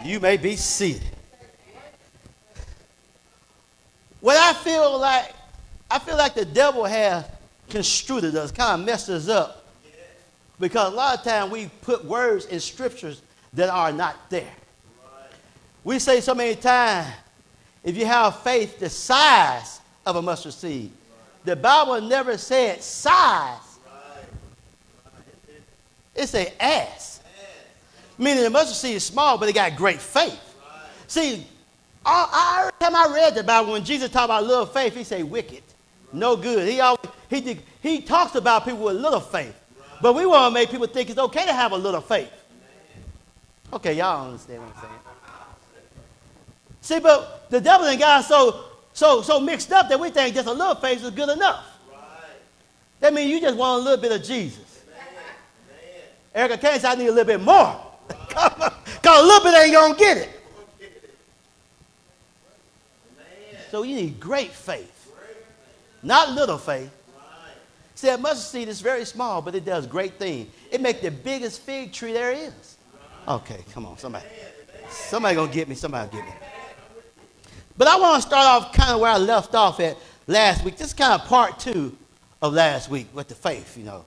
You may be seated. What I feel like the devil has construed us, kind of messed us up. Because a lot of times we put words in scriptures that are not there. Right. We say so many times, if you have faith the size of a mustard seed. Right. The Bible never said size. Right. It said as. Meaning the mustard seed is small, but it got great faith. Right. See, every time I read the Bible, when Jesus talked about little faith, he said wicked, no good. He talks about people with little faith. But we want to make people think it's okay to have a little faith. Okay, y'all understand what I'm saying. See, but the devil and God so mixed up that we think just a little faith is good enough. Right. That means you just want a little bit of Jesus. Amen. Erica Kane said, I need a little bit more. Because a little bit ain't going to get it. Amen. So you need great faith. Not little faith. See, that mustard seed is very small, but it does great things. It makes the biggest fig tree there is. Okay, come on, somebody. Somebody gonna get me, somebody get me. But I want to start off kind of where I left off at last week. This is kind of part 2 of last week with the faith, you know.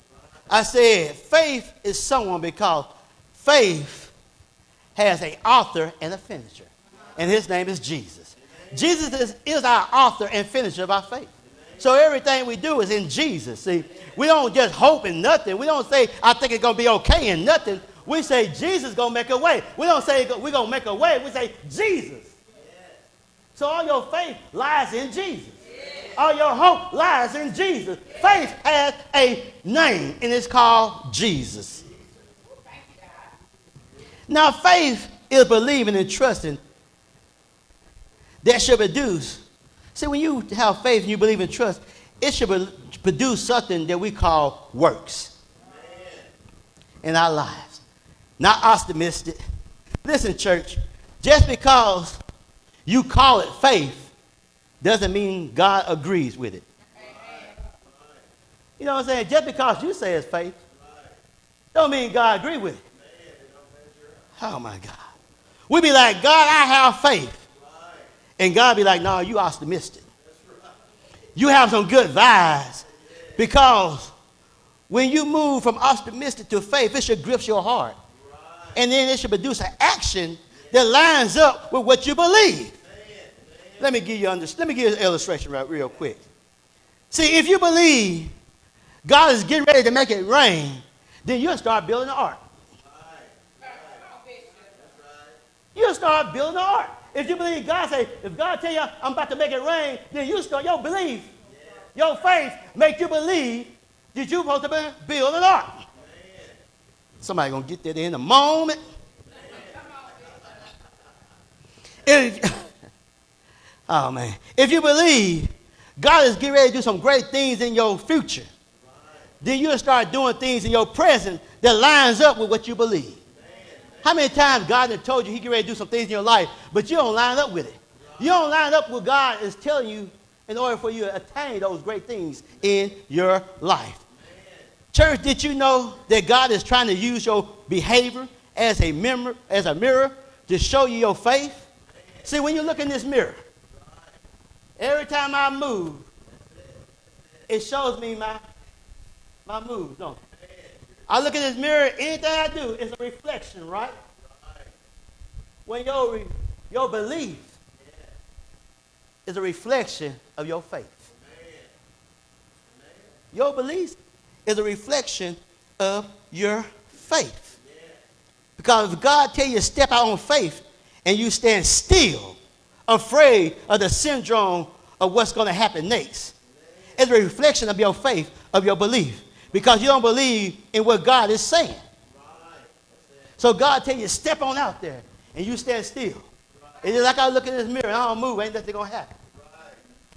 I said faith is someone because faith has an author and a finisher. And his name is Jesus. Jesus is our author and finisher of our faith. So everything we do is in Jesus. See, we don't just hope in nothing. We don't say, I think it's going to be okay in nothing. We say, Jesus is going to make a way. We don't say, we're going to make a way. We say, Jesus. Yes. So all your faith lies in Jesus. Yes. All your hope lies in Jesus. Yes. Faith has a name, and it's called Jesus. Now, faith is believing and trusting that should produce. See, when you have faith and you believe and trust, it should produce something that we call works. Amen. In our lives. Not optimistic. Listen, church, just because you call it faith doesn't mean God agrees with it. Amen. You know what I'm saying? Just because you say it's faith don't mean God agrees with it. Oh, my God. We be like, God, I have faith. And God be like, no, you optimistic. You have some good vibes. Because when you move from optimistic to faith, it should grip your heart. And then it should produce an action that lines up with what you believe. Let me give you an illustration real quick. See, if you believe God is getting ready to make it rain, then you'll start building the ark. You'll start building the ark. If you believe God say, if God tell you I'm about to make it rain, then you start your belief, your faith make you believe that you're supposed to build an ark. Somebody gonna get that in a moment. Oh man, if you believe God is getting ready to do some great things in your future, then you'll start doing things in your present that lines up with what you believe. How many times God has told you he get ready to do some things in your life, but you don't line up with it? You don't line up with what God is telling you in order for you to attain those great things in your life. Church, did you know that God is trying to use your behavior as a mirror to show you your faith? See, when you look in this mirror, every time I move, it shows me my moves, don't it? I look in this mirror, anything I do is a reflection, right? When your belief is a reflection of your faith. Your belief is a reflection of your faith. Because if God tell you to step out on faith and you stand still, afraid of the syndrome of what's going to happen next, it's a reflection of your faith, of your belief. Because you don't believe in what God is saying. So God tell you, step on out there, and you stand still. It's like I look in this mirror, and I don't move, ain't nothing going to happen.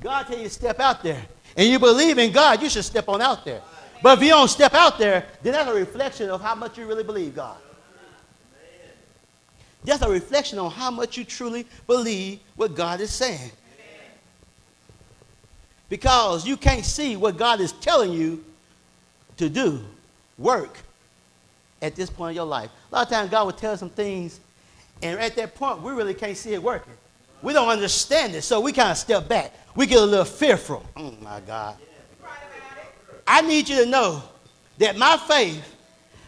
God tell you, step out there, and you believe in God, you should step on out there. But if you don't step out there, then that's a reflection of how much you really believe God. That's a reflection on how much you truly believe what God is saying. Because you can't see what God is telling you to do, work, at this point in your life. A lot of times God will tell us some things, and at that point, we really can't see it working. We don't understand it, so we kind of step back. We get a little fearful. Oh, my God. I need you to know that my faith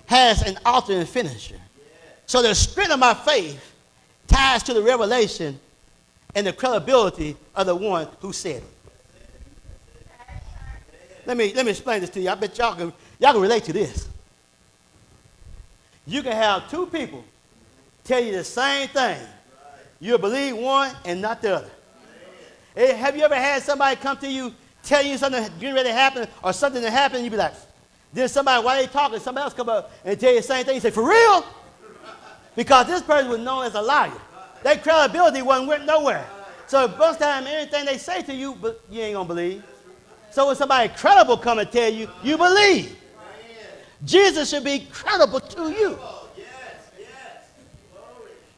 has an author and finisher. So the strength of my faith ties to the revelation and the credibility of the one who said it. Let me explain this to you. I bet y'all can relate to this. You can have two people tell you the same thing. You'll believe one and not the other. Hey, have you ever had somebody come to you, tell you something getting ready to happen or something that happened, and you be like, then somebody, while they talking, somebody else come up and tell you the same thing. You say, for real? Because this person was known as a liar. Their credibility went nowhere. So most of the time, anything they say to you, but you ain't going to believe. So when somebody credible come and tell you, you believe. Jesus should be credible to you.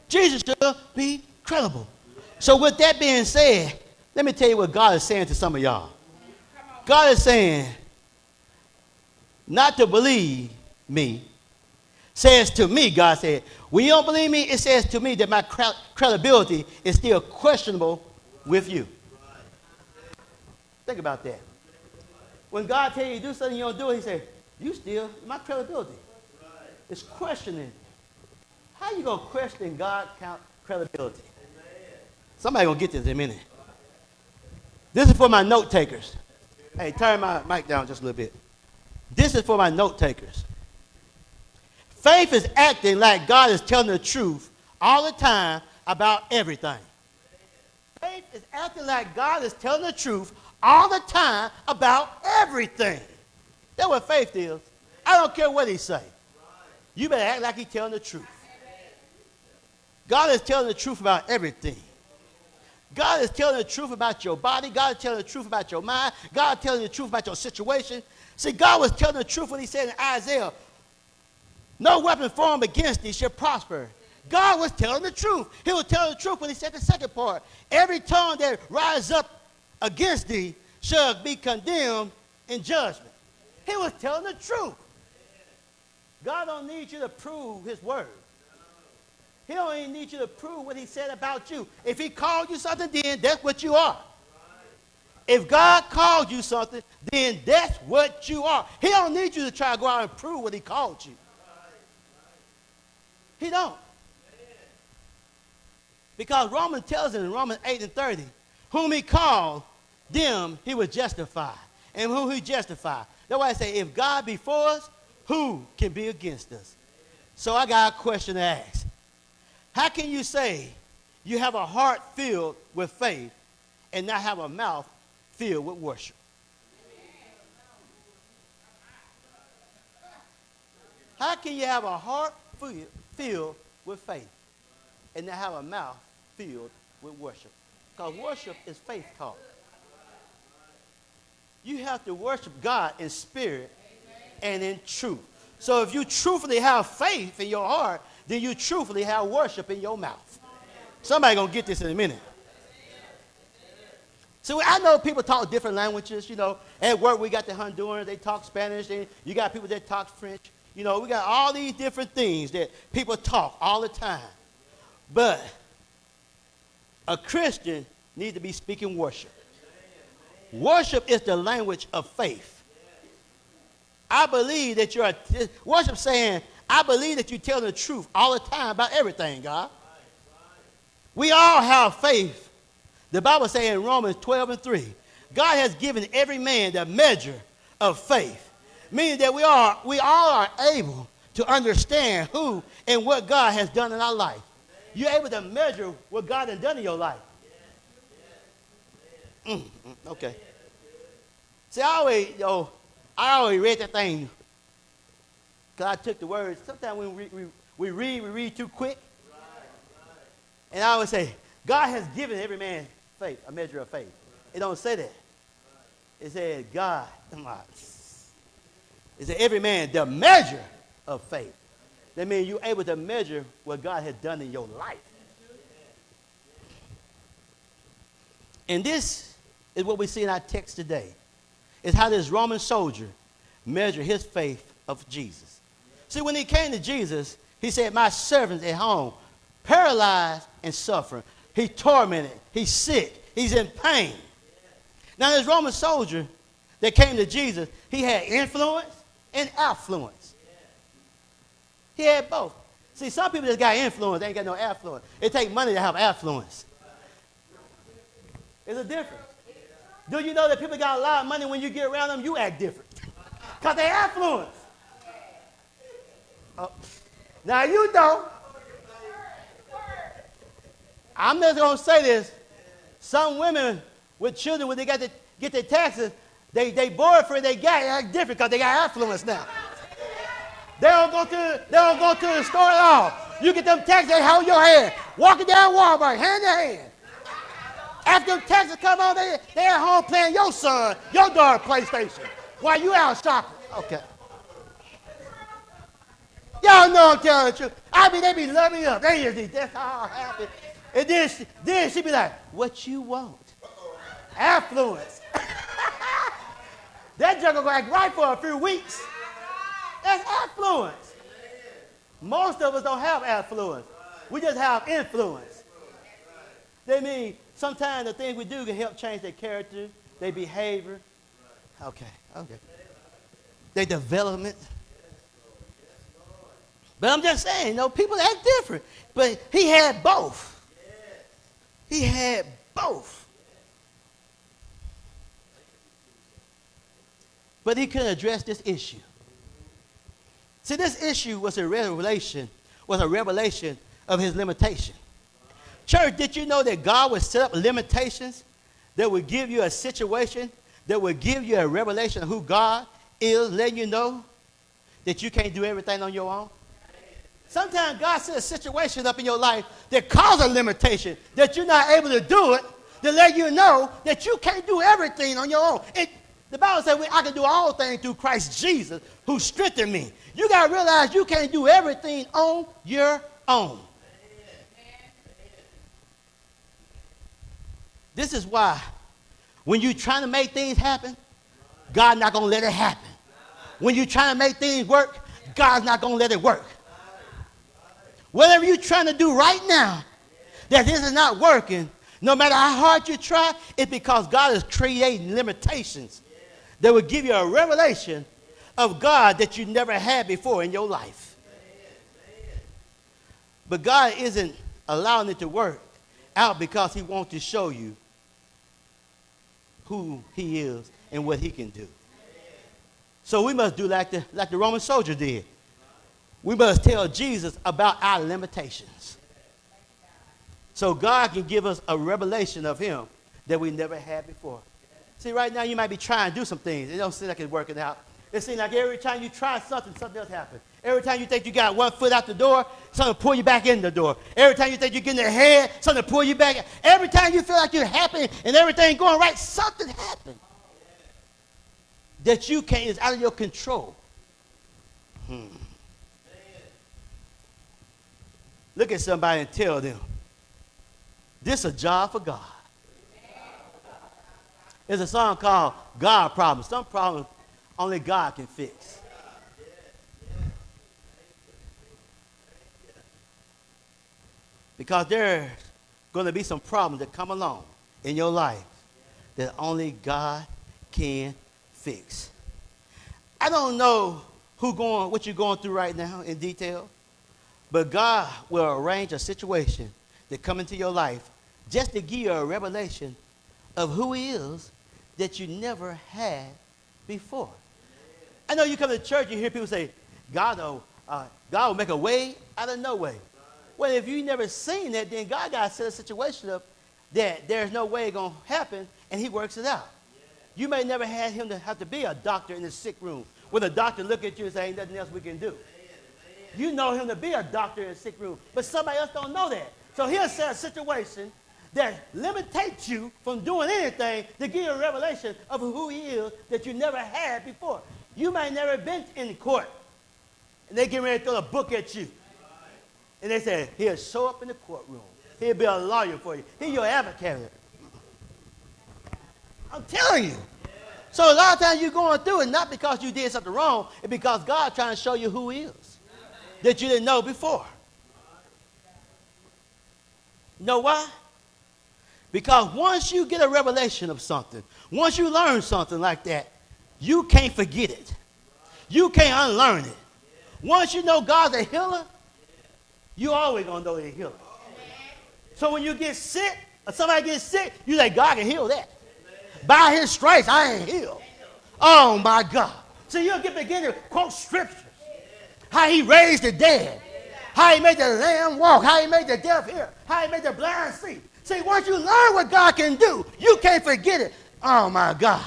Jesus should be credible. So with that being said, let me tell you what God is saying to some of y'all. God is saying, not to believe me, says to me, God said, when you don't believe me, it says to me that my credibility is still questionable with you. Think about that. When God tells you to do something you don't do it, he says, you still, my credibility is questioning. How you going to question God's credibility? Somebody going to get this in a minute. This is for my note takers. Hey, turn my mic down just a little bit. This is for my note takers. Faith is acting like God is telling the truth all the time about everything. Faith is acting like God is telling the truth all the time about everything. That's what faith is. I don't care what he say. You better act like he's telling the truth. God is telling the truth about everything. God is telling the truth about your body. God is telling the truth about your mind. God is telling the truth about your situation. See, God was telling the truth when he said in Isaiah, no weapon formed against thee shall prosper. God was telling the truth. He was telling the truth when he said the second part. Every tongue that rises up against thee shall be condemned in judgment. He was telling the truth. God don't need you to prove his word. He don't even need you to prove what he said about you. If he called you something, then that's what you are. If God called you something, then that's what you are. He don't need you to try to go out and prove what he called you. He don't. Because Romans tells us in Romans 8:30, whom he called, them he will justify. And whom he justified. That's why I say, if God be for us, who can be against us? So I got a question to ask. How can you say you have a heart filled with faith and not have a mouth filled with worship? How can you have a heart filled with faith and not have a mouth filled with worship? Because worship is faith talk. You have to worship God in spirit and in truth. So if you truthfully have faith in your heart, then you truthfully have worship in your mouth. Somebody going to get this in a minute. So I know people talk different languages. You know, at work we got the Hondurans, they talk Spanish. And you got people that talk French. You know, we got all these different things that people talk all the time. But a Christian needs to be speaking worship. Worship is the language of faith. I believe that you're worship saying, I believe that you tell the truth all the time about everything, God. We all have faith. The Bible says in Romans 12:3, God has given every man the measure of faith, meaning that we all are able to understand who and what God has done in our life. You're able to measure what God has done in your life. Okay. See, I always read that thing because I took the words. Sometimes when we read too quick. And I always say, God has given every man faith, a measure of faith. It don't say that. It says God. It says every man the measure of faith. That means you're able to measure what God has done in your life. And this is what we see in our text today. It's how this Roman soldier measured his faith of Jesus. See, when he came to Jesus, he said, my servant's at home, paralyzed and suffering. He's tormented. He's sick. He's in pain. Now, this Roman soldier that came to Jesus, he had influence and affluence. He had both. See, some people just got influence. They ain't got no affluence. It takes money to have affluence. There's a difference. Do you know that people got a lot of money when you get around them, you act different? Because they affluence. Oh. Now, you know, I'm just going to say this. Some women with children, when they got to get their taxes, they boyfriend, they got act different because they got affluence now. They don't go to the store at all. You get them taxes, they hold your hand. Walking down Walmart, hand in hand. After them taxes come on, they at home playing your son, your daughter PlayStation while you out shopping. Okay. Y'all know I'm telling the truth. I mean, they be loving up. That's all happy. And then she be like, what you want? Affluence. That juggle go act right for a few weeks. That's affluence. Most of us don't have affluence. We just have influence. They mean sometimes the things we do can help change their character, their behavior. Okay. Their development. But I'm just saying, people act different. But he had both. He had both. But he couldn't address this issue. See, this issue was a revelation of his limitation. Church, did you know that God would set up limitations that would give you a situation, that would give you a revelation of who God is, letting you know that you can't do everything on your own? Sometimes God sets a situation up in your life that causes a limitation, that you're not able to do it, to let you know that you can't do everything on your own. The Bible says I can do all things through Christ Jesus who strengthened me. You got to realize you can't do everything on your own. This is why when you're trying to make things happen, God's not going to let it happen. When you're trying to make things work, God's not going to let it work. Whatever you're trying to do right now, that this is not working, no matter how hard you try, it's because God is creating limitations that will give you a revelation of God that you never had before in your life. But God isn't allowing it to work out because he wants to show you who he is and what he can do. So we must do like the Roman soldier did. We must tell Jesus about our limitations. So God can give us a revelation of him that we never had before. See, right now you might be trying to do some things. It don't seem like it's working out. It seems like every time you try something, something else happens. Every time you think you got one foot out the door, something pull you back in the door. Every time you think you're getting ahead, something pull you back. Every time you feel like you're happy and everything going right, something happens that you can't, is out of your control. Look at somebody and tell them, this is a job for God. There's a song called God Problems. Some problems only God can fix. Because there's going to be some problems that come along in your life that only God can fix. I don't know what you're going through right now in detail, but God will arrange a situation that come into your life just to give you a revelation of who he is that you never had before. I know you come to church, you hear people say, God will make a way out of no way. Well, if you never seen that, then God got to set a situation up that there's no way it's going to happen, and he works it out. You may never have him to have to be a doctor in the sick room, where the doctor look at you and say, ain't nothing else we can do. You know him to be a doctor in a sick room, but somebody else don't know that. So he'll set a situation that limitates you from doing anything to give you a revelation of who he is that you never had before. You might never been in court, and they get ready to throw a book at you. And they say, he'll show up in the courtroom. He'll be a lawyer for you. He's your advocate. I'm telling you. So a lot of times you're going through it not because you did something wrong, it's because God's trying to show you who he is that you didn't know before. You know why? Because once you get a revelation of something, once you learn something like that, you can't forget it. You can't unlearn it. Once you know God's a healer, you always going to know he's a healer. So when you get sick, or somebody gets sick, you say, God can heal that. By his stripes, I ain't healed. Oh, my God. So you'll begin to quote scriptures. How he raised the dead. How he made the lamb walk. How he made the deaf hear. How he made the blind see. See, once you learn what God can do, you can't forget it. Oh, my God.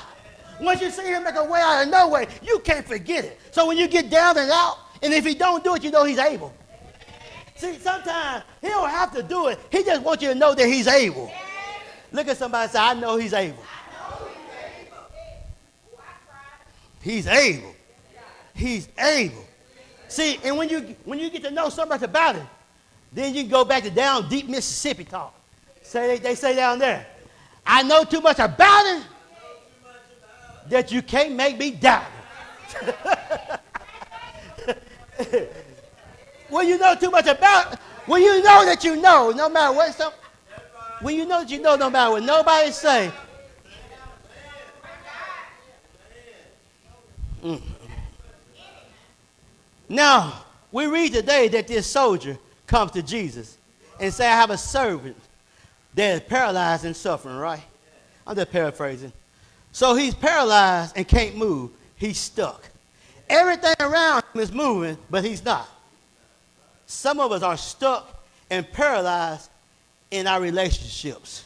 Once you see him make a way out of no way, you can't forget it. So when you get down and out, and if he don't do it, you know he's able. See, sometimes he don't have to do it. He just wants you to know that he's able. Look at somebody and say, I know he's able. He's able. He's able. See, and when you get to know so much about him, then you can go back to down deep Mississippi talk. They say down there, I know too much about him that you can't make me doubt him. When you know too much about, when you know that you know, no matter what, when you know that you know, no matter what nobody say. Now, we read today that this soldier comes to Jesus and say, I have a servant that is paralyzed and suffering, right? I'm just paraphrasing. So he's paralyzed and can't move. He's stuck. Everything around him is moving, but he's not. Some of us are stuck and paralyzed in our relationships.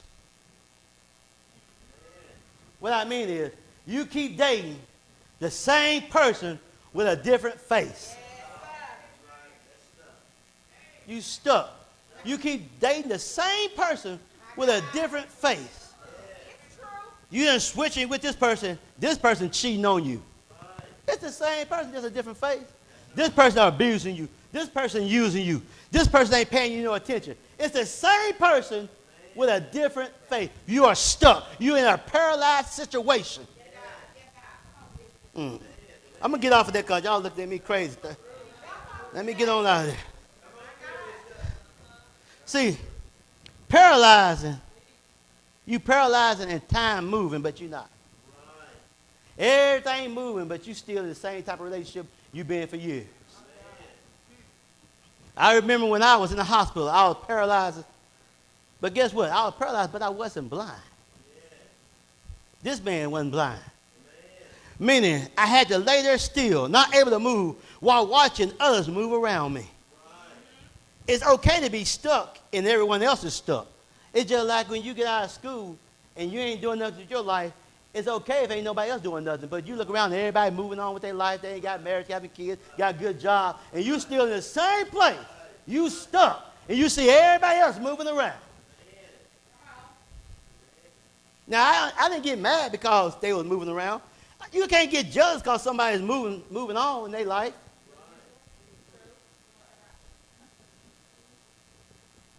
What I mean is, you keep dating the same person with a different face. You stuck. You keep dating the same person with a different face. You done switching with this person cheating on you. It's the same person, just a different face. This person abusing you. This person using you. This person ain't paying you no attention. It's the same person with a different face. You are stuck. You're in a paralyzed situation. I'm going to get off of that because y'all looked at me crazy. Let me get on out of there. See, paralyzing, you paralyzing and time moving, but you're not. Everything moving, but you still in the same type of relationship you've been for years. I remember when I was in the hospital, I was paralyzed. But guess what? I was paralyzed, but I wasn't blind. This man wasn't blind. Meaning, I had to lay there still, not able to move, while watching others move around me. It's okay to be stuck and everyone else is stuck. It's just like when you get out of school and you ain't doing nothing with your life. It's okay if ain't nobody else doing nothing, but you look around and everybody moving on with their life. They ain't got married, having kids, got a good job, and you still in the same place. You stuck, and you see everybody else moving around. Now, I didn't get mad because they was moving around. You can't get jealous because somebody's moving on in their life.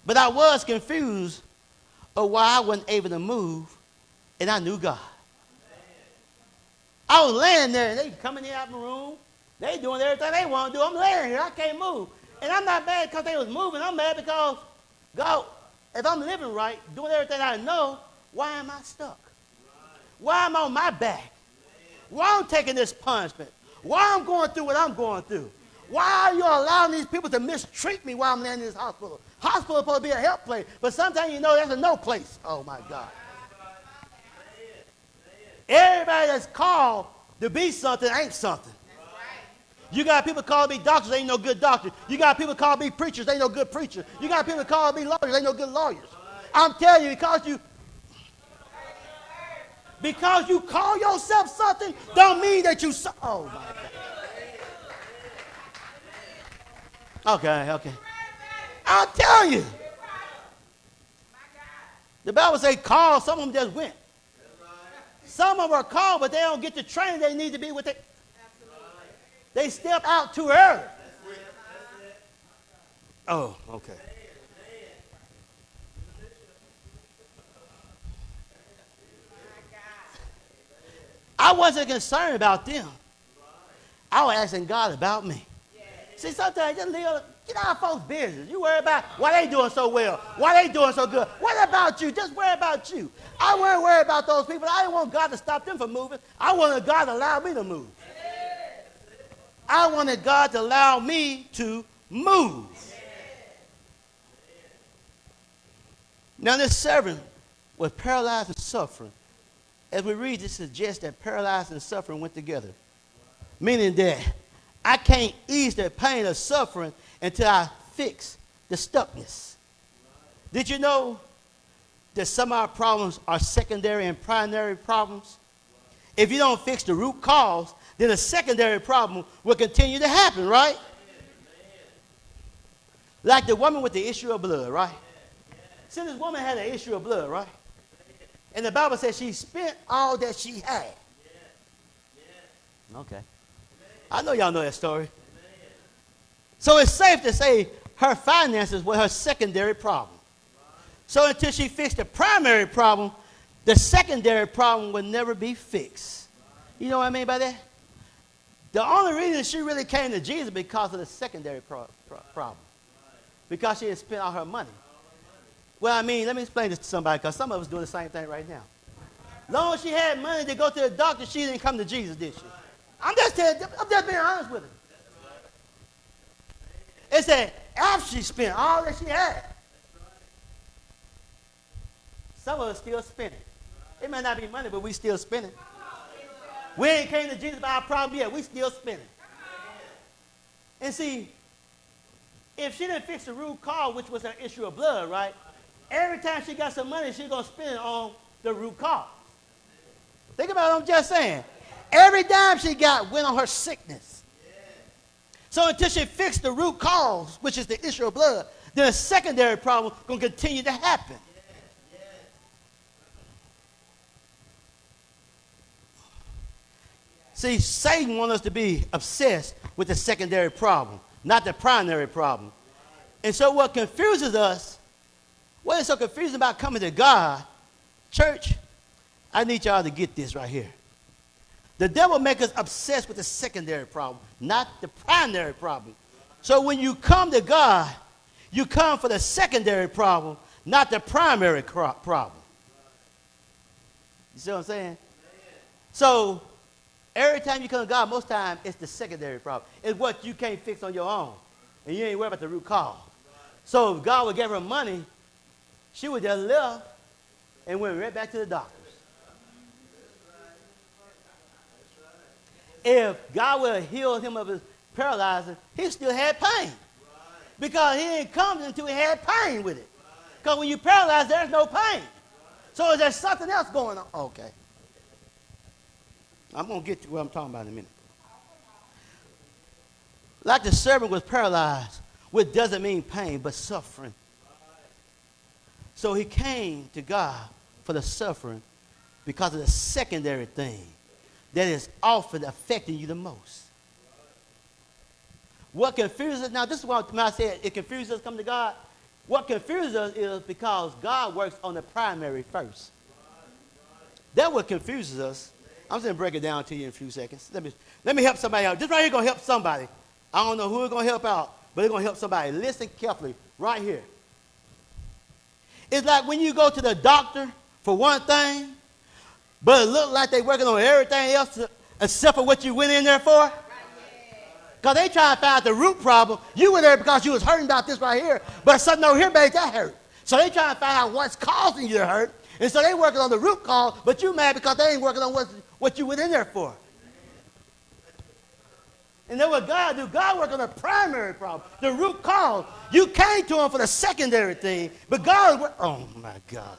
But I was confused of why I wasn't able to move, and I knew God. I was laying there, and they coming in out of the room. They doing everything they want to do. I'm laying here. I can't move. And I'm not mad because they was moving. I'm mad because, God, if I'm living right, doing everything I know, why am I stuck? Why am I on my back? Why I'm taking this punishment? Why I'm going through what I'm going through? Why are you allowing these people to mistreat me while I'm in this hospital? Hospital is supposed to be a help place, but sometimes you know there's a no place. Oh, my God. Everybody that's called to be something ain't something. You got people called to be doctors, ain't no good doctors. You got people called to be preachers, ain't no good preachers. You got people called to be lawyers, ain't no good lawyers. I'm telling you, because you call yourself something, don't mean that you. Oh my God. Okay. I'm telling you. The Bible says call, some of them just went. Some of them are called, but they don't get the training they need to be with it. They step out too early. Oh, okay. I wasn't concerned about them. I was asking God about me. See, sometimes just get out of folks' business. You worry about why they doing so well, why they doing so good. What about you? Just worry about you. I wasn't worried about those people. I didn't want God to stop them from moving. I wanted God to allow me to move. I wanted God to allow me to move. Now, this servant was paralyzed and suffering. As we read, this suggests that paralyzed and suffering went together. Meaning that I can't ease the pain of suffering until I fix the stuckness. Did you know that some of our problems are secondary and primary problems? If you don't fix the root cause, then a secondary problem will continue to happen, right? Like the woman with the issue of blood, right? See, this woman had an issue of blood, right? And the Bible says she spent all that she had. Okay. I know y'all know that story. So it's safe to say her finances were her secondary problem. So until she fixed the primary problem, the secondary problem would never be fixed. You know what I mean by that? The only reason she really came to Jesus because of the secondary problem. Because she had spent all her money. Well, I mean, let me explain this to somebody because some of us doing the same thing right now. Long as she had money to go to the doctor, she didn't come to Jesus, did she? I'm just being honest with her. It said after she spent all that she had. Some of us still spending. It may not be money, but we still spending. We ain't came to Jesus by our problem yet. We still spending. And see, if she didn't fix the root cause, which was her issue of blood, right? Every time she got some money, she's going to spend it on the root cause. Think about what I'm just saying. Every dime she got went on her sickness. So until she fixed the root cause, which is the issue of blood, then a secondary problem is going to continue to happen. See, Satan wants us to be obsessed with the secondary problem, not the primary problem. And so what confuses us, what is so confusing about coming to God, church, I need y'all to get this right here. The devil makes us obsessed with the secondary problem, not the primary problem. So when you come to God, You come for the secondary problem, not the primary problem. You see what I'm saying? So every time you come to God, most times it's the secondary problem. It's what you can't fix on your own. And you ain't worried about the root cause. So if God would give her money, she would just left and went right back to the doctors. If God would have healed him of his paralysis, he still had pain. Because he didn't come until he had pain with it. Because when you paralyze, there's no pain. So is there something else going on? Okay. I'm going to get to what I'm talking about in a minute. Like the servant was paralyzed, which doesn't mean pain, but suffering. So he came to God for the suffering because of the secondary thing that is often affecting you the most. What confuses us, now this is what I said, it confuses us come to God. What confuses us is because God works on the primary first. That's what confuses us. I'm just going to break it down to you in a few seconds. Let me help somebody out. This right here is going to help somebody. I don't know who it's going to help out, but it's going to help somebody. Listen carefully right here. It's like when you go to the doctor for one thing, but it looks like they're working on everything else except for what you went in there for. Because they try to find out the root problem. You were there because you was hurting about this right here, but something over here made that hurt. So they try to find out what's causing you to hurt. And so they working on the root cause, but you mad because they ain't working on what you went in there for. And then what God do? God work on the primary problem, the root cause. You came to him for the secondary thing, but God, oh my God.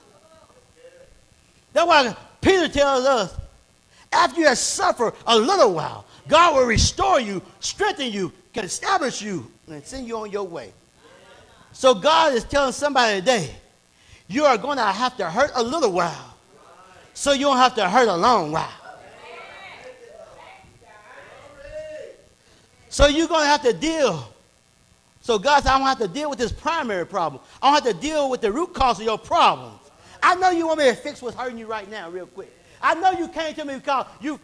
That's why Peter tells us, after you have suffered a little while, God will restore you, strengthen you, can establish you, and send you on your way. So God is telling somebody today, you are going to have to hurt a little while, so you don't have to hurt a long while. So you're going to have to deal. So God said, I don't have to deal with this primary problem. I don't have to deal with the root cause of your problems. I know you want me to fix what's hurting you right now real quick. I know you came to me because you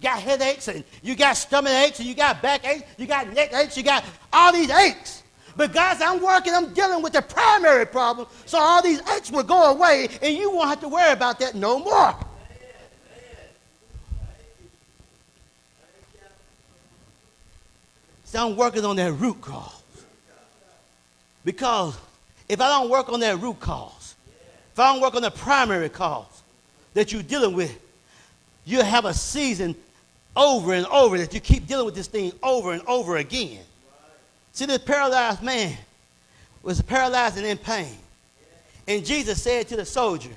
got headaches and you got stomach aches and you got back aches, you got neck aches, you got all these aches. But God said, I'm dealing with the primary problem, so all these aches will go away and you won't have to worry about that no more. So I'm working on that root cause. Because if I don't work on that root cause, if I don't work on the primary cause that you're dealing with, you'll have a season over and over that you keep dealing with this thing over and over again. See, this paralyzed man was paralyzed and in pain. And Jesus said to the soldier,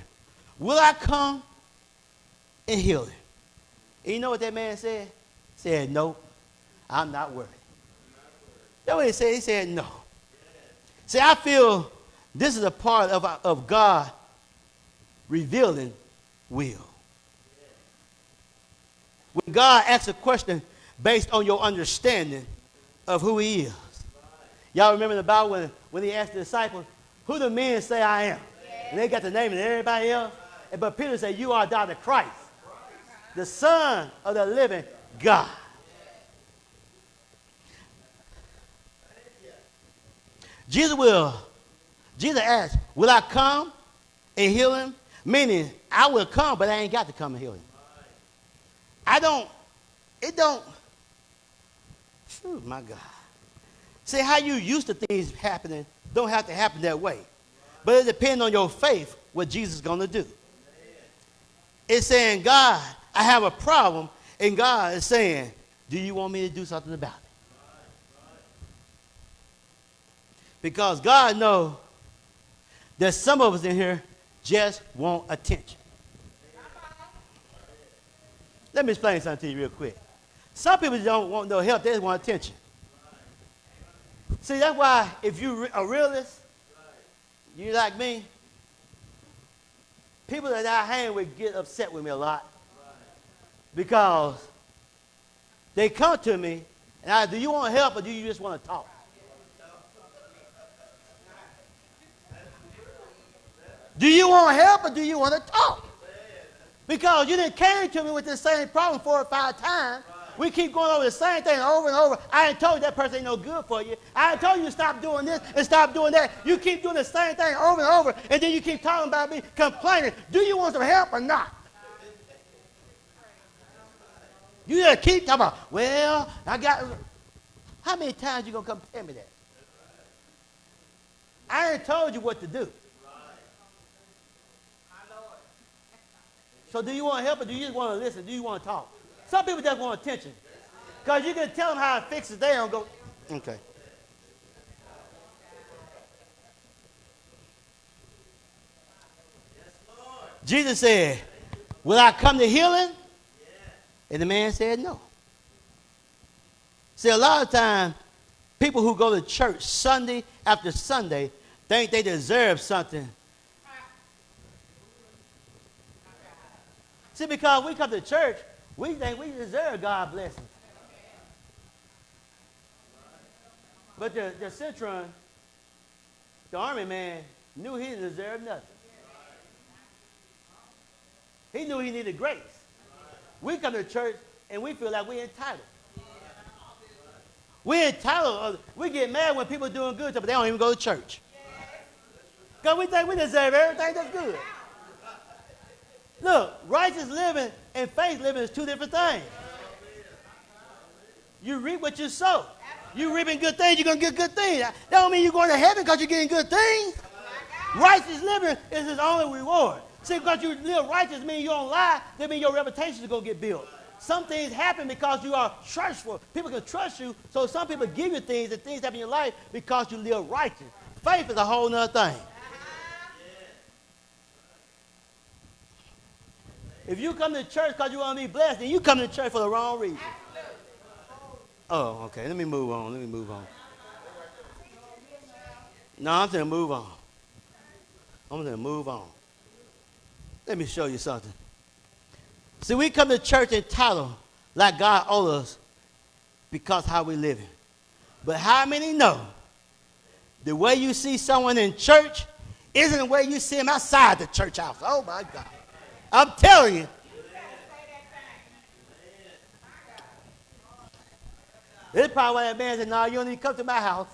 will I come and heal him? And you know what that man said? He said, no, I'm not worried. That's what he said. He said, no. See, I feel this is a part of God revealing will. When God asks a question based on your understanding of who he is. Y'all remember the Bible when he asked the disciples, who do men say I am? And they got the name of everybody else. But Peter said, you are the Christ, the Son of the living God. Jesus asked, will I come and heal him? Meaning, I will come, but I ain't got to come and heal him. Oh my God. See, how you used to things happening don't have to happen that way. But it depends on your faith what Jesus is going to do. It's saying, God, I have a problem, and God is saying, do you want me to do something about it? Because God knows that some of us in here just want attention. Let me explain something to you real quick. Some people don't want no help, they just want attention. See, that's why if you're a realist, you like me, people that I hang with get upset with me a lot because they come to me and I, do you want help or do you just want to talk? Do you want help or do you want to talk? Because you didn't came to me with the same problem 4 or 5 times. We keep going over the same thing over and over. I ain't told you that person ain't no good for you. I ain't told you to stop doing this and stop doing that. You keep doing the same thing over and over, and then you keep talking about me, complaining. Do you want some help or not? You just keep talking about, well, I got... How many times you going to come tell me that? I ain't told you what to do. So do you want help or do you just want to listen? Do you want to talk? Some people just want attention. Because you can tell them how to fix it. They don't go, okay. Jesus said, will I come to healing? And the man said no. See, a lot of times, people who go to church Sunday after Sunday think they deserve something. See, because we come to church, we think we deserve God's blessing. But the Centron, the army man, knew he didn't deserve nothing. He knew he needed grace. We come to church and we feel like we're entitled. We're entitled. We get mad when people are doing good, but they don't even go to church. Because we think we deserve everything that's good. Look, righteous living and faith living is two different things. You reap what you sow. You reaping good things, you're going to get good things. That don't mean you're going to heaven because you're getting good things. Righteous living is his only reward. See, because you live righteous means you don't lie, that means your reputation is going to get built. Some things happen because you are trustful. People can trust you, so some people give you things and things happen in your life because you live righteous. Faith is a whole nother thing. If you come to church because you want to be blessed, then you come to church for the wrong reason. Oh, okay. Let me move on. No, I'm going to move on. I'm going to move on. Let me show you something. See, we come to church entitled like God owes us because how we living. But how many know the way you see someone in church isn't the way you see him outside the church house? Oh, my God. I'm telling you. This is probably why that man said, no, you don't need to come to my house.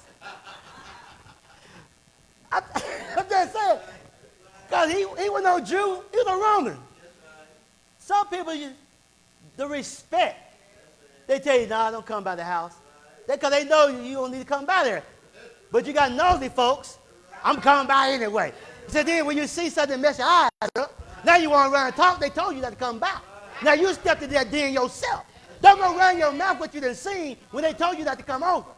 I'm just saying. Because he was no Jew. He was a Roman. Some people, the respect, they tell you, nah, don't come by the house. Because they know you don't need to come by there. But you got nosy folks. I'm coming by anyway. So then when you see something mess your eyes up, now you want to run and talk, they told you not to come by. Now you stepped into that den yourself. Don't go run your mouth what you done seen when they told you not to come over.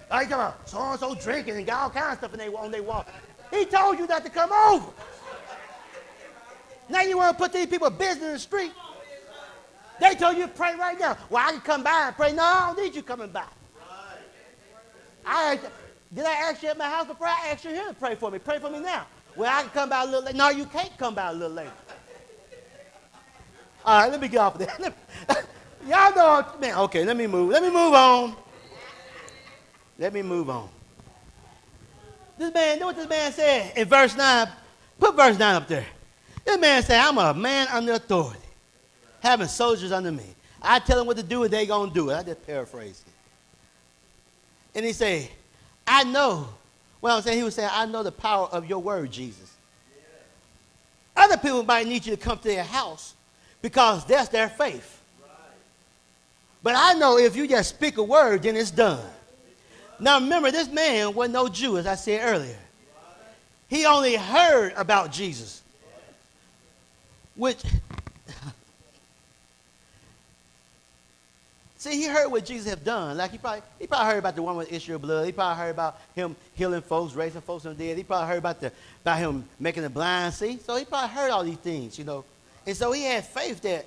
Oh, you talking about so-and-so drinking and got all kinds of stuff on their wall. He told you not to come over. Now you want to put these people business in the street. They told you to pray right now. Well, I can come by and pray. No, I don't need you coming by. Did I ask you at my house to pray? I asked you here to pray for me. Pray for me now. Well, I can come by a little later. No, you can't come by a little later. All right, let me get off of that. Y'all know, man, okay, let me move on. This man, know what this man said in verse 9? Put verse 9 up there. This man said, I'm a man under authority, having soldiers under me. I tell them what to do and they going to do it. I just paraphrased it. And he said, I know. Well, I'm saying, he was saying, I know the power of your word, Jesus. Yeah. Other people might need you to come to their house because that's their faith. Right. But I know if you just speak a word, then it's done. Right. Now, remember, this man wasn't no Jew, as I said earlier. Right. He only heard about Jesus, which... See, he heard what Jesus had done. Like he probably heard about the one with the issue of blood. He probably heard about him healing folks, raising folks from the dead. He probably heard about him making the blind see. So he probably heard all these things, you know. And so he had faith that.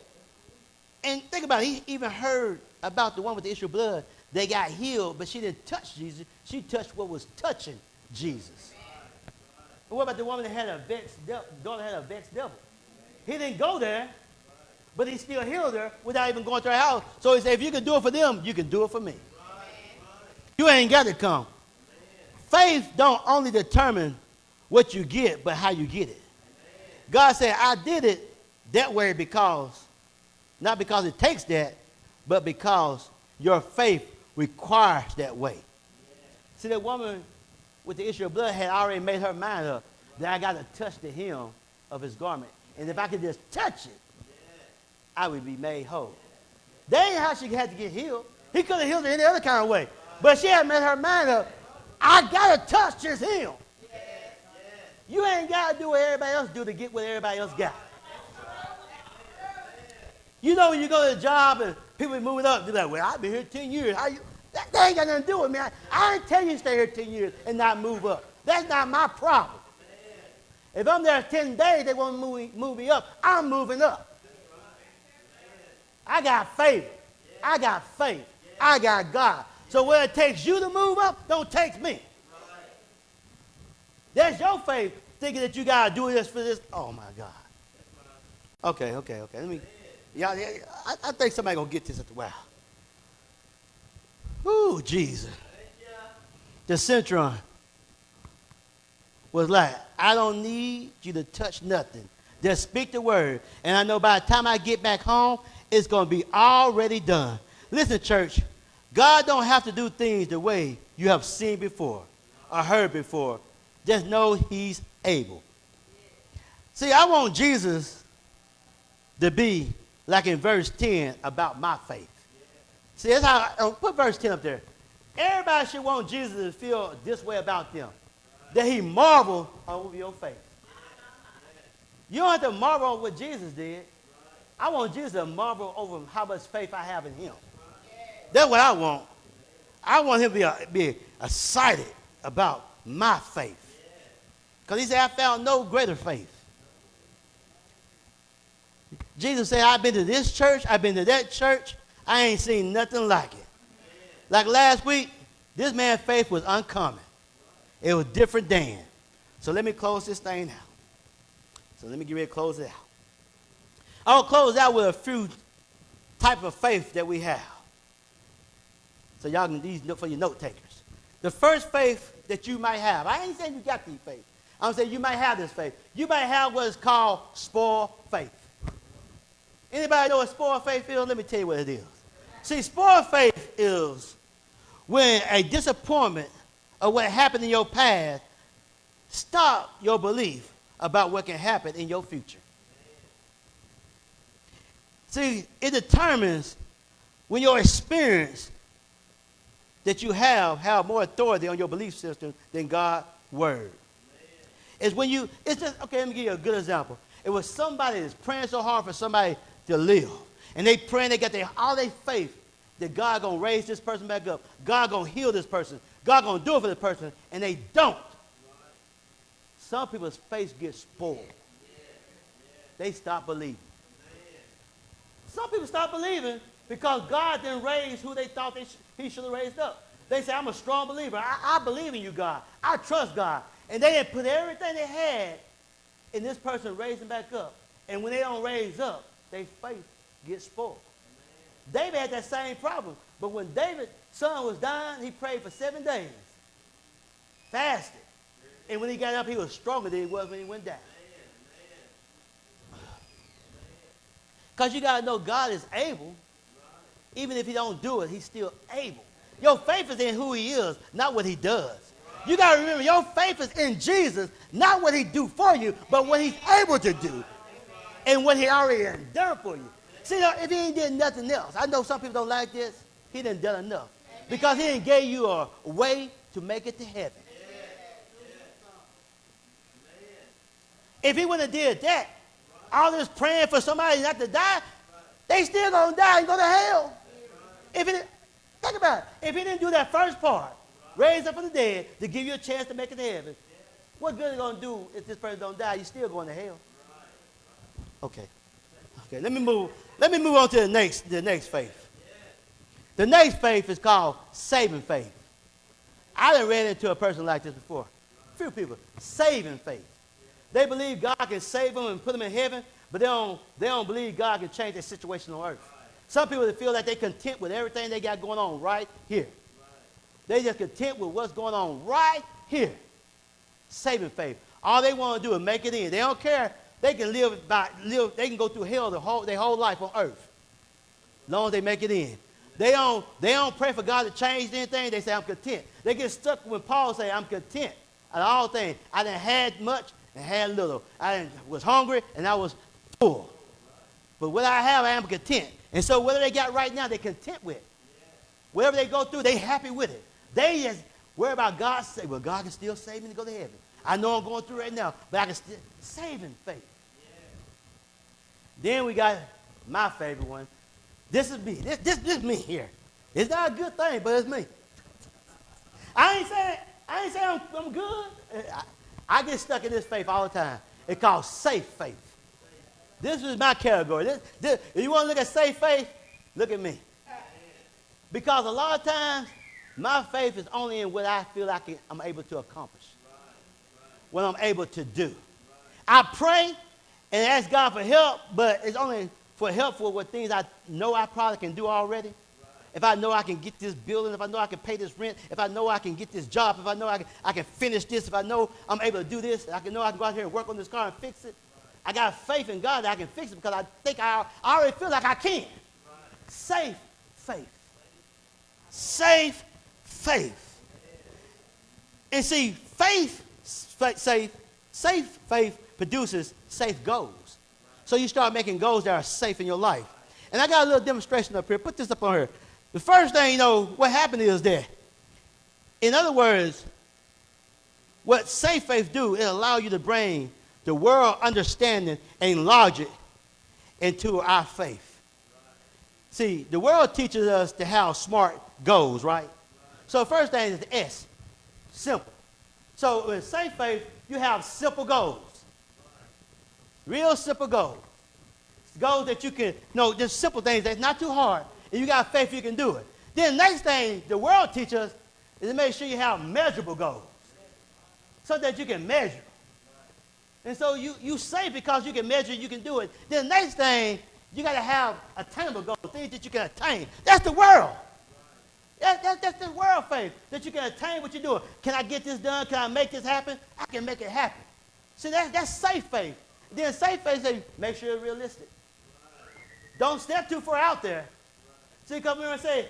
And think about it. He even heard about the one with the issue of blood. They got healed, but she didn't touch Jesus. She touched what was touching Jesus. And what about the woman that had a vexed devil? He didn't go there. But he still healed her without even going to her house. So he said, if you can do it for them, you can do it for me. You ain't got to come. Faith don't only determine what you get, but how you get it. God said, I did it that way not because it takes that, but because your faith requires that way. See, that woman with the issue of blood had already made her mind up that I got to touch the hem of his garment. And if I could just touch it, I would be made whole. That ain't how she had to get healed. He could have healed her any other kind of way. But she had made her mind up, I got to touch his hem. You ain't got to do what everybody else do to get what everybody else got. You know when you go to a job and people moving up, they're like, well, I've been here 10 years. That ain't got nothing to do with me. I ain't tell you to stay here 10 years and not move up. That's not my problem. If I'm there 10 days, they want to move me up. I'm moving up. I got favor. I got faith. I got God. So when it takes you to move up, don't take me. That's your faith, thinking that you got to do this for this. Oh, my God. Okay. Let me. Y'all, I think somebody going to get this at the wow. Ooh, Jesus. The centurion was like, I don't need you to touch nothing. Just speak the word. And I know by the time I get back home, it's going to be already done. Listen, church, God don't have to do things the way you have seen before or heard before. Just know he's able. See, I want Jesus to be like in verse 10 about my faith. See, that's how, put verse 10 up there. Everybody should want Jesus to feel this way about them. That he marveled over your faith. You don't have to marvel on what Jesus did. I want Jesus to marvel over how much faith I have in him. That's what I want. I want him to be excited about my faith. Because he said, I found no greater faith. Jesus said, I've been to this church, I've been to that church, I ain't seen nothing like it. Like last week, this man's faith was uncommon. It was different than. So let me close this thing out. So let me get ready to close it out. I'll close out with a few types of faith that we have. So y'all can these for your note takers. The first faith that you might have, I ain't saying you got these faith. I'm saying you might have this faith. You might have what is called spoiled faith. Anybody know what spoiled faith is? Let me tell you what it is. See, spoiled faith is when a disappointment of what happened in your past stop your belief about what can happen in your future. See, it determines when your experience that you have more authority on your belief system than God's word. It's when you, it's just, okay, let me give you a good example. It was somebody that's praying so hard for somebody to live. And they praying, they got all their faith that God going to raise this person back up. God going to heal this person. God going to do it for this person. And they don't. Some people's faith gets spoiled. They stop believing. Some people stop believing because God didn't raise who they thought he should have raised up. They say, I'm a strong believer. I believe in you, God. I trust God. And they didn't put everything they had in this person raising back up. And when they don't raise up, their faith gets spoiled. David had that same problem. But when David's son was dying, he prayed for 7 days. Fasted. And when he got up, he was stronger than he was when he went down. Because you got to know God is able. Even if he don't do it, he's still able. Your faith is in who he is, not what he does. You got to remember, your faith is in Jesus, not what he do for you, but what he's able to do. And what he already done for you. See, if he ain't did nothing else, I know some people don't like this, he done done enough. Because he didn't give you a way to make it to heaven. If he wouldn't have did that, all this praying for somebody not to die, they still going to die and go to hell. Think about it. If he didn't do that first part, raise up from the dead to give you a chance to make it to heaven, what good is it going to do if this person don't die? You're still going to hell. Okay. Let me move on to the next faith. The next faith is called saving faith. I done read into a person like this before. A few people. Saving faith. They believe God can save them and put them in heaven, but they don't believe God can change their situation on earth. Some people feel like they're content with everything they got going on right here. They just content with what's going on right here. Saving faith. All they want to do is make it in. They don't care. They can they can go through their whole life on earth. As long as they make it in. They don't pray for God to change anything. They say, I'm content. They get stuck when Paul say, I'm content at all things. I didn't had much and had little. I was hungry and I was full. But what I have, I am content. And so whatever they got right now, they're content with. Whatever they go through, they're happy with it. They just worry about God. Say, well, God can still save me to go to heaven. I know I'm going through right now, but I can still save in faith. Then we got my favorite one. This is me. This me here. It's not a good thing, but it's me. I ain't saying I'm good. I get stuck in this faith all the time. It's called safe faith. This is my category. If you want to look at safe faith, look at me. Because a lot of times, my faith is only in what I feel like I'm able to accomplish. What I'm able to do. I pray and ask God for help, but it's only for help for what things I know I probably can do already. If I know I can get this building, if I know I can pay this rent, if I know I can get this job, if I know I can finish this, if I know I'm able to do this, I can know I can go out here and work on this car and fix it. I got faith in God that I can fix it because I think I already feel like I can. Safe faith. Safe faith. And see, safe faith produces safe goals. So you start making goals that are safe in your life. And I got a little demonstration up here. Put this up on here. The first thing, you know, what happened is that, in other words, what safe faith do, it allows you to bring the world understanding and logic into our faith. See, the world teaches us to have smart goals, right? So the first thing is the S, simple. So in safe faith, you have simple goals. Real simple goals. Goals that you can, just simple things that's not too hard. And you got faith you can do it. Then the next thing the world teaches us is to make sure you have measurable goals. So that you can measure. And so you say because you can measure, you can do it. Then the next thing, you got to have attainable goals, things that you can attain. That's the world. That's the world faith, that you can attain what you're doing. Can I get this done? Can I make this happen? I can make it happen. See, that's safe faith. Then safe faith says, make sure it's realistic. Don't step too far out there. See, come here and say,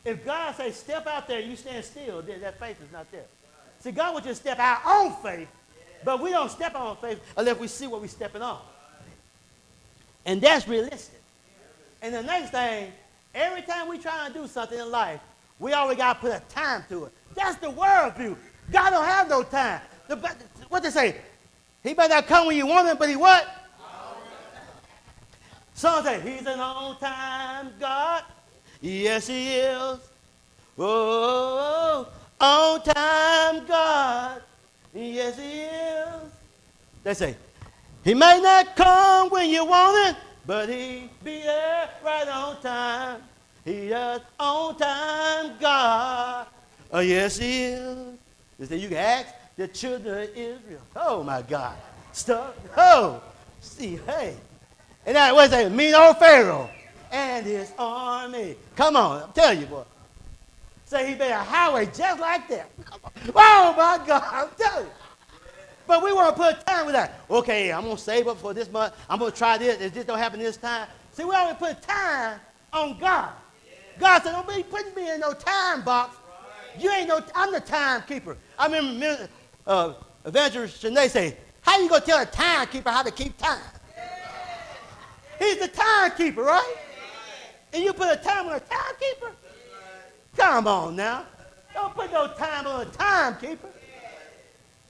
if God says step out there, you stand still, then that faith is not there. See, God wants you to step out on faith, but we don't step on faith unless we see what we're stepping on. And that's realistic. And the next thing, every time we try to do something in life, we always got to put a time to it. That's the world view. God don't have no time. What they say? He might not come when you want him, but he what? Some say, he's an on-time God. Yes, he is. Oh, on-time God. Yes, he is. They say, he may not come when you want it, but he be there right on time. He is on-time God. Oh, yes, he is. They say, you can ask the children of Israel. Oh, my God. Stuff. Oh, see, hey. And that, what is it? Mean old Pharaoh and his army. Come on, I'm telling you, boy. Say he made a highway just like that. Oh, my God, I'm telling you. But we want to put time with that. Okay, I'm going to save up for this month. I'm going to try this. If this don't happen this time. See, we always put time on God. God said, don't be putting me in no time box. You ain't I'm the timekeeper. I remember Evangelist Shanae say, how you going to tell a timekeeper how to keep time? He's the timekeeper, right? And you put a time on a timekeeper? Come on now. Don't put no time on a timekeeper.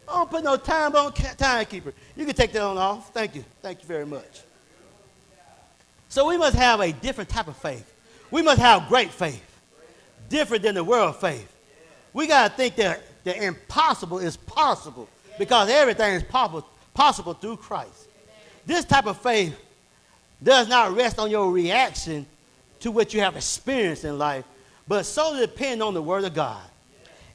Don't put no time on timekeeper. You can take that on off. Thank you. Thank you very much. So we must have a different type of faith. We must have great faith. Different than the world faith. We got to think that the impossible is possible because everything is possible through Christ. This type of faith does not rest on your reaction to what you have experienced in life, but solely depend on the Word of God.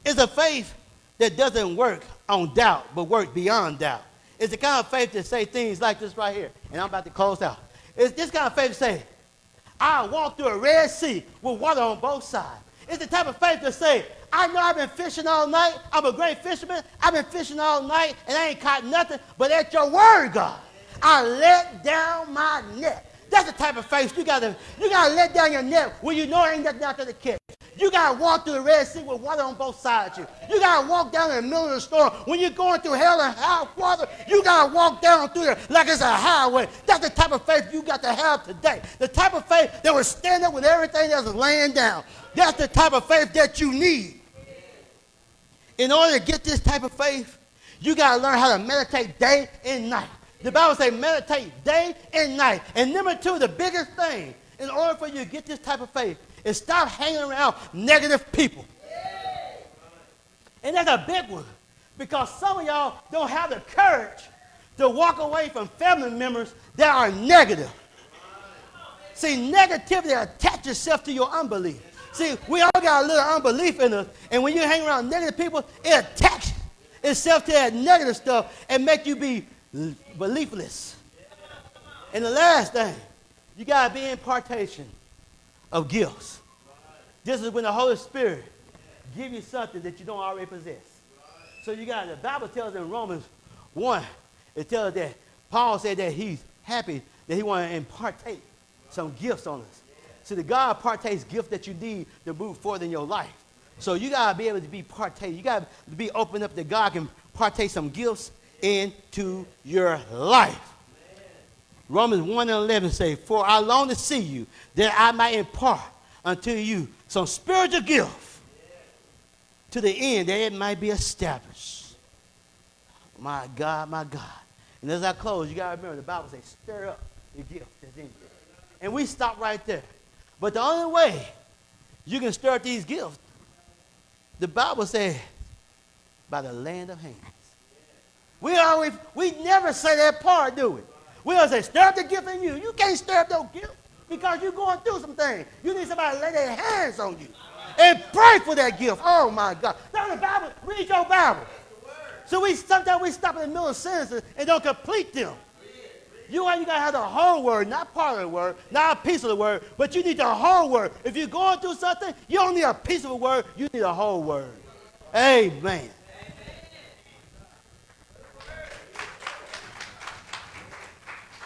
It's a faith that doesn't work on doubt, but works beyond doubt. It's the kind of faith that say things like this right here, and I'm about to close out. It's this kind of faith to say, I walk through a Red Sea with water on both sides. It's the type of faith to say, I know I've been fishing all night. I'm a great fisherman. I've been fishing all night, and I ain't caught nothing, but at your word, God, I let down my net. That's the type of faith you gotta let down your net when you know ain't nothing out there to catch. You gotta walk through the Red Sea with water on both sides of you. You gotta walk down in the middle of the storm. When you're going through hell and high water, you gotta walk down through there like it's a highway. That's the type of faith you got to have today. The type of faith that will stand up with everything that's laying down. That's the type of faith that you need. In order to get this type of faith, you gotta learn how to meditate day and night. The Bible says meditate day and night. And number two, the biggest thing, in order for you to get this type of faith, is stop hanging around negative people. And that's a big one. Because some of y'all don't have the courage to walk away from family members that are negative. See, negativity attaches itself to your unbelief. See, we all got a little unbelief in us. And when you hang around negative people, it attaches itself to that negative stuff and make you be beliefless. And the last thing, you got to be in impartation of gifts. This is when the Holy Spirit give you something that you don't already possess. So you got, the Bible tells in Romans 1, it tells that Paul said that he's happy that he want to impartate some gifts on us. So the God partakes gifts that you need to move forward in your life. So you got to be able to be partake. You got to be open up that God can partake some gifts into your life. Romans 1 and 11 say, for I long to see you, that I might impart unto you some spiritual gift, to the end that it might be established. My God, my God. And as I close, you got to remember, the Bible says, stir up the gift that's in you. And we stop right there. But the only way you can stir up these gifts, the Bible says, by the land of hands. We never say that part, do we? We always say, stir up the gift in you. You can't stir up no gift because you're going through some things. You need somebody to lay their hands on you and pray for that gift. Oh, my God. That's the Bible. Read your Bible. So sometimes we stop in the middle of sentences and don't complete them. You got to have the whole word, not part of the word, not a piece of the word, but you need the whole word. If you're going through something, you don't need a piece of a word. You need a whole word. Amen.